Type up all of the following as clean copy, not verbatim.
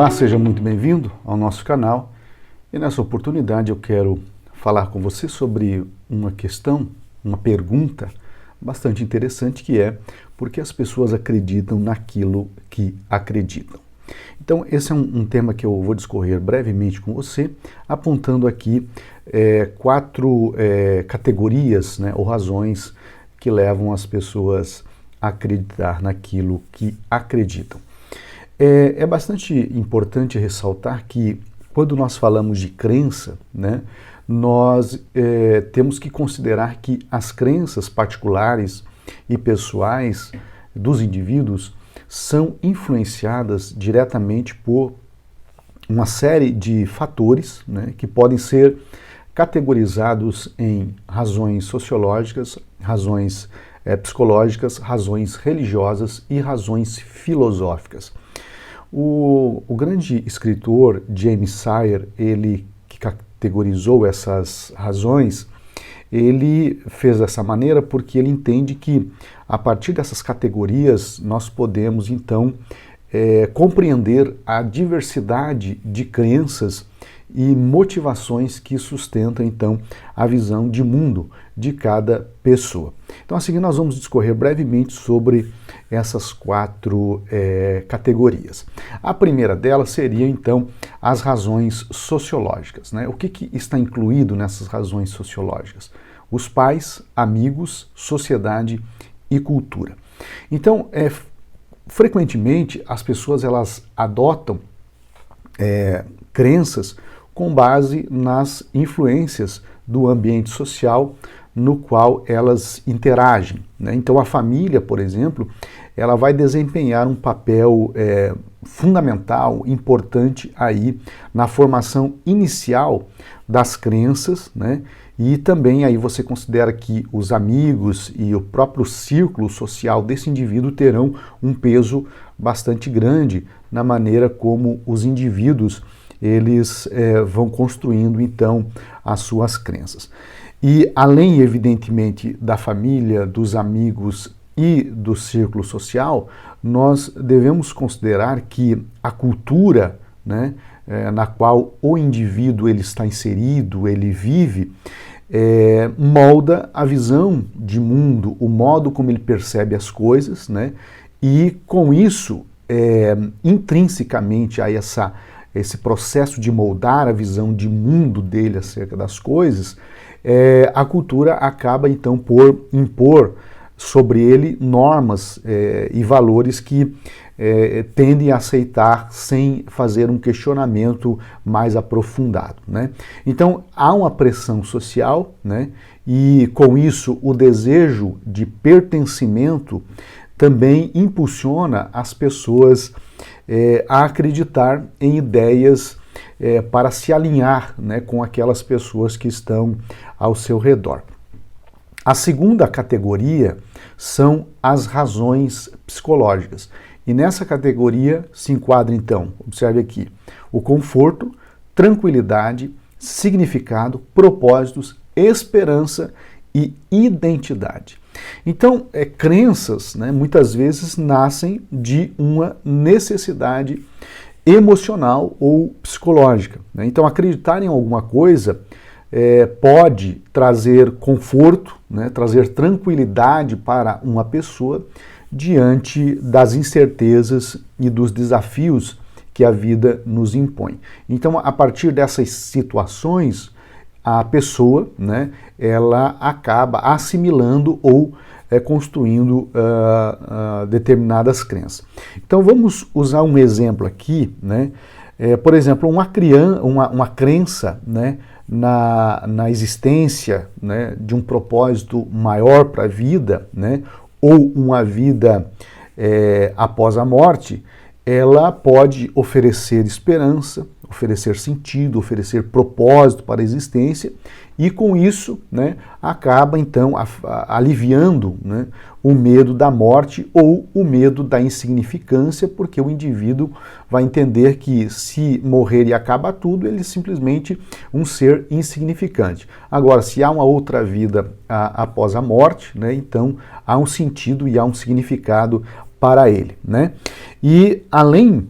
Olá, seja muito bem-vindo ao nosso canal e nessa oportunidade eu quero falar com você sobre uma questão, uma pergunta bastante interessante que é: por que as pessoas acreditam naquilo que acreditam? Então esse é um tema que eu vou discorrer brevemente com você, apontando aqui quatro categorias, ou razões que levam as pessoas a acreditar naquilo que acreditam. É bastante importante ressaltar que quando nós falamos de crença, nós temos que considerar que as crenças particulares e pessoais dos indivíduos são influenciadas diretamente por uma série de fatores, que podem ser categorizados em razões sociológicas, razões psicológicas, razões religiosas e razões filosóficas. O grande escritor James Sire, ele que categorizou essas razões, ele fez dessa maneira porque ele entende que a partir dessas categorias nós podemos então compreender a diversidade de crenças e motivações que sustentam então a visão de mundo de cada pessoa. Então a seguir nós vamos discorrer brevemente sobre essas quatro categorias. A primeira delas seria então as razões sociológicas. O que está incluído nessas razões sociológicas? Os pais, amigos, sociedade e cultura. Então frequentemente as pessoas elas adotam crenças com base nas influências do ambiente social no qual elas interagem. Então a família, por exemplo, ela vai desempenhar um papel fundamental, importante aí na formação inicial das crenças, e também aí você considera que os amigos e o próprio círculo social desse indivíduo terão um peso bastante grande na maneira como os indivíduos eles vão construindo então as suas crenças. E além, evidentemente, da família, dos amigos e do círculo social, nós devemos considerar que a cultura, na qual o indivíduo ele está inserido, ele vive, molda a visão de mundo, o modo como ele percebe as coisas, e com isso, intrinsecamente a esse processo de moldar a visão de mundo dele acerca das coisas, a cultura acaba então por impor sobre ele normas e valores que tendem a aceitar sem fazer um questionamento mais aprofundado. Então há uma pressão social, e com isso o desejo de pertencimento também impulsiona as pessoas a acreditar em ideias para se alinhar com aquelas pessoas que estão ao seu redor. A segunda categoria são as razões psicológicas. E nessa categoria se enquadra então, observe aqui, o conforto, tranquilidade, significado, propósitos, esperança e identidade. Então, crenças, muitas vezes nascem de uma necessidade emocional ou psicológica. Então, acreditar em alguma coisa pode trazer conforto, trazer tranquilidade para uma pessoa diante das incertezas e dos desafios que a vida nos impõe. Então, a partir dessas situações, a pessoa, ela acaba assimilando ou construindo determinadas crenças. Então vamos usar um exemplo aqui, por exemplo, uma crença, na existência, de um propósito maior para a vida, ou uma vida após a morte, ela pode oferecer esperança, oferecer sentido, oferecer propósito para a existência, e com isso acaba então aliviando o medo da morte ou o medo da insignificância, porque o indivíduo vai entender que se morrer e acaba tudo, ele é simplesmente um ser insignificante. Agora, se há uma outra vida após a morte, então há um sentido e há um significado para ele, né? E além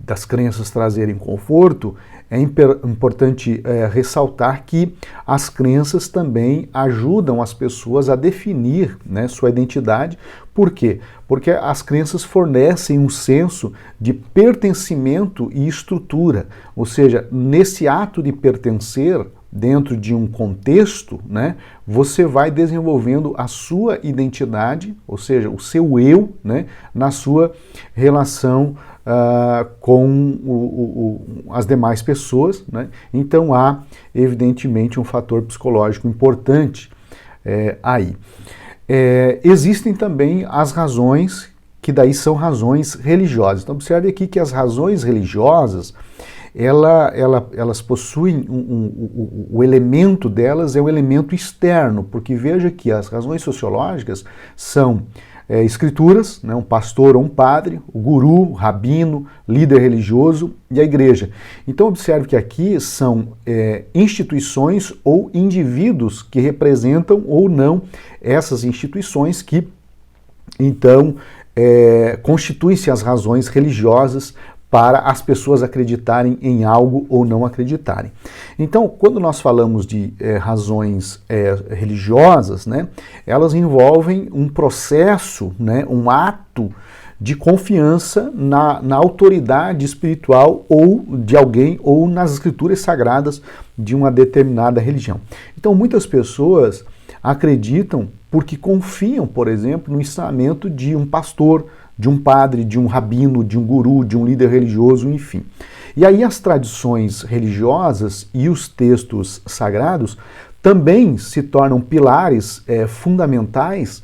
das crenças trazerem conforto, é importante ressaltar que as crenças também ajudam as pessoas a definir, né, sua identidade. Por quê? Porque as crenças fornecem um senso de pertencimento e estrutura, ou seja, nesse ato de pertencer dentro de um contexto, né, você vai desenvolvendo a sua identidade, ou seja, o seu eu, né, na sua relação com as demais pessoas, né? Então há, evidentemente, um fator psicológico importante aí. Existem também as razões, que daí são razões religiosas. Então observe aqui que as razões religiosas, elas possuem o elemento delas é o elemento externo, porque veja que as razões sociológicas são escrituras, né, um pastor ou um padre, o guru, o rabino, líder religioso e a igreja. Então observe que aqui são instituições ou indivíduos que representam ou não essas instituições que então constituem-se as razões religiosas para as pessoas acreditarem em algo ou não acreditarem. Então, quando nós falamos de razões religiosas, né, elas envolvem um processo, né, um ato de confiança na autoridade espiritual ou de alguém ou nas escrituras sagradas de uma determinada religião. Então, muitas pessoas acreditam porque confiam, por exemplo, no ensinamento de um pastor, de um padre, de um rabino, de um guru, de um líder religioso, enfim. E aí as tradições religiosas e os textos sagrados também se tornam pilares fundamentais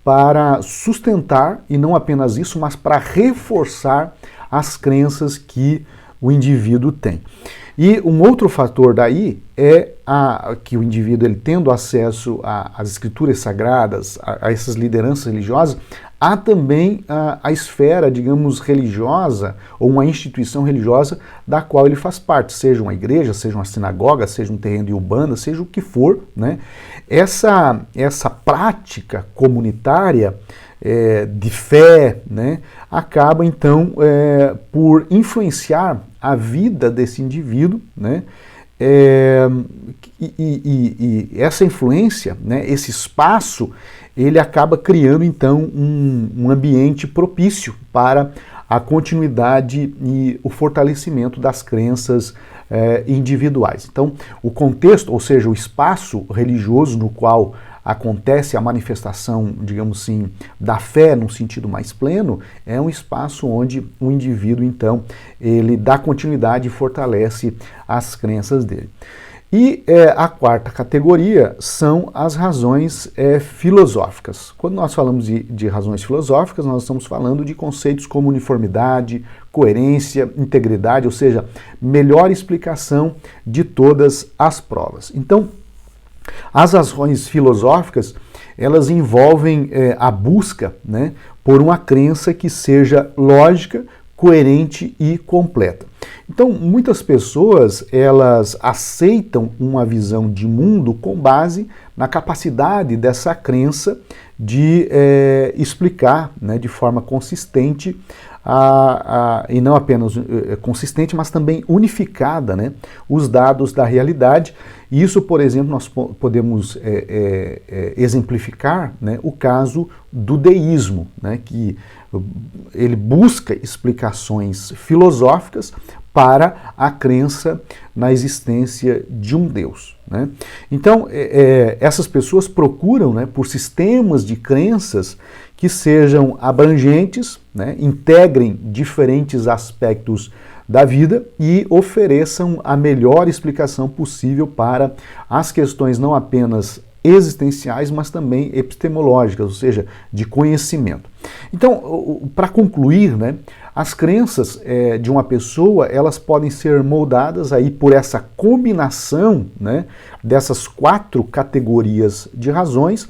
para sustentar, e não apenas isso, mas para reforçar as crenças que o indivíduo tem. E um outro fator daí é que o indivíduo, ele tendo acesso às escrituras sagradas, a essas lideranças religiosas, há também a esfera, digamos, religiosa, ou uma instituição religiosa da qual ele faz parte, seja uma igreja, seja uma sinagoga, seja um terreno de umbanda, seja o que for, né? Essa prática comunitária de fé, né, acaba então por influenciar a vida desse indivíduo, né? E essa influência, né, esse espaço, ele acaba criando então um ambiente propício para a continuidade e o fortalecimento das crenças individuais. Então, o contexto, ou seja, o espaço religioso no qual acontece a manifestação, digamos assim, da fé num sentido mais pleno, é um espaço onde o indivíduo, então, ele dá continuidade e fortalece as crenças dele. E a quarta categoria são as razões filosóficas. Quando nós falamos de razões filosóficas, nós estamos falando de conceitos como uniformidade, coerência, integridade, ou seja, melhor explicação de todas as provas. Então, as razões filosóficas, elas envolvem a busca, né, por uma crença que seja lógica, coerente e completa. Então, muitas pessoas, elas aceitam uma visão de mundo com base na capacidade dessa crença de explicar, né, de forma consistente, e não apenas consistente, mas também unificada, né, os dados da realidade. E isso, por exemplo, nós podemos exemplificar, né, o caso do deísmo, né, que ele busca explicações filosóficas para a crença na existência de um Deus, né? Então, essas pessoas procuram, né, por sistemas de crenças que sejam abrangentes, né, integrem diferentes aspectos da vida e ofereçam a melhor explicação possível para as questões não apenas existenciais, mas também epistemológicas, ou seja, de conhecimento. Então, para concluir, né, as crenças de uma pessoa, elas podem ser moldadas aí por essa combinação, né, dessas quatro categorias de razões,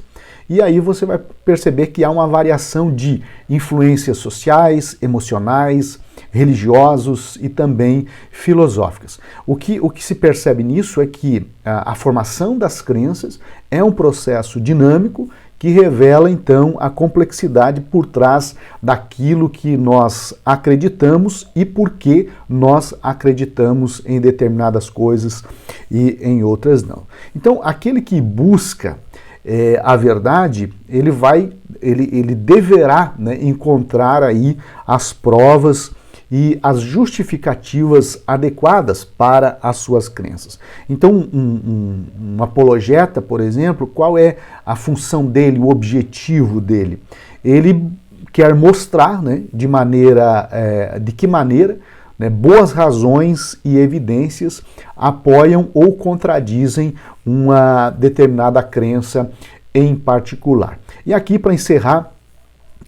e aí você vai perceber que há uma variação de influências sociais, emocionais, religiosos e também filosóficas. O que se percebe nisso é que a formação das crenças é um processo dinâmico que revela então a complexidade por trás daquilo que nós acreditamos e por que nós acreditamos em determinadas coisas e em outras não. Então, aquele que busca a verdade, ele deverá, né, encontrar aí as provas e as justificativas adequadas para as suas crenças. Então, um apologeta, por exemplo, qual é a função dele, o objetivo dele? Ele quer mostrar, né, de que maneira, né, boas razões e evidências apoiam ou contradizem uma determinada crença em particular. E aqui, para encerrar,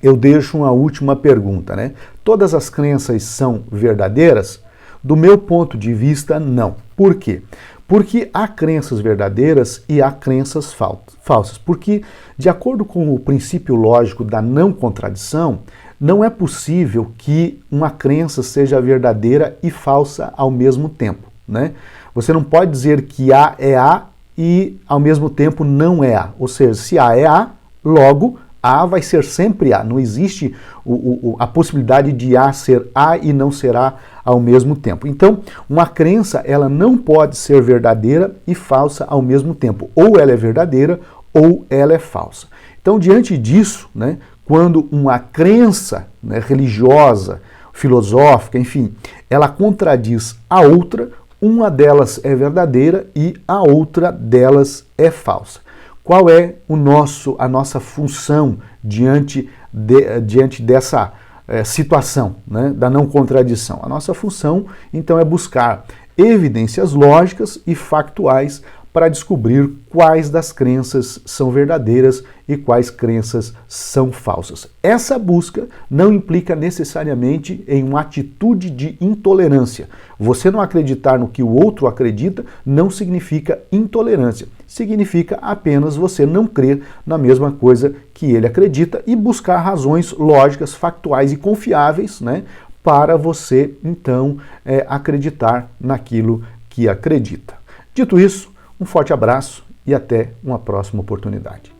eu deixo uma última pergunta, né? Todas as crenças são verdadeiras? Do meu ponto de vista, não. Por quê? Porque há crenças verdadeiras e há crenças falsas. Porque, de acordo com o princípio lógico da não contradição, não é possível que uma crença seja verdadeira e falsa ao mesmo tempo, né? Você não pode dizer que A é A e, ao mesmo tempo, não é A. Ou seja, se A é A, logo A vai ser sempre A. Não existe a possibilidade de A ser A e não ser A ao mesmo tempo. Então, uma crença, ela não pode ser verdadeira e falsa ao mesmo tempo. Ou ela é verdadeira ou ela é falsa. Então, diante disso, né, quando uma crença, né, religiosa, filosófica, enfim, ela contradiz a outra, uma delas é verdadeira e a outra delas é falsa. Qual é a nossa função diante dessa situação, né, da não contradição? A nossa função, então, é buscar evidências lógicas e factuais para descobrir quais das crenças são verdadeiras e quais crenças são falsas. Essa busca não implica necessariamente em uma atitude de intolerância. Você não acreditar no que o outro acredita não significa intolerância. Significa apenas você não crer na mesma coisa que ele acredita e buscar razões lógicas, factuais e confiáveis, né, para você, então, acreditar naquilo que acredita. Dito isso, um forte abraço e até uma próxima oportunidade.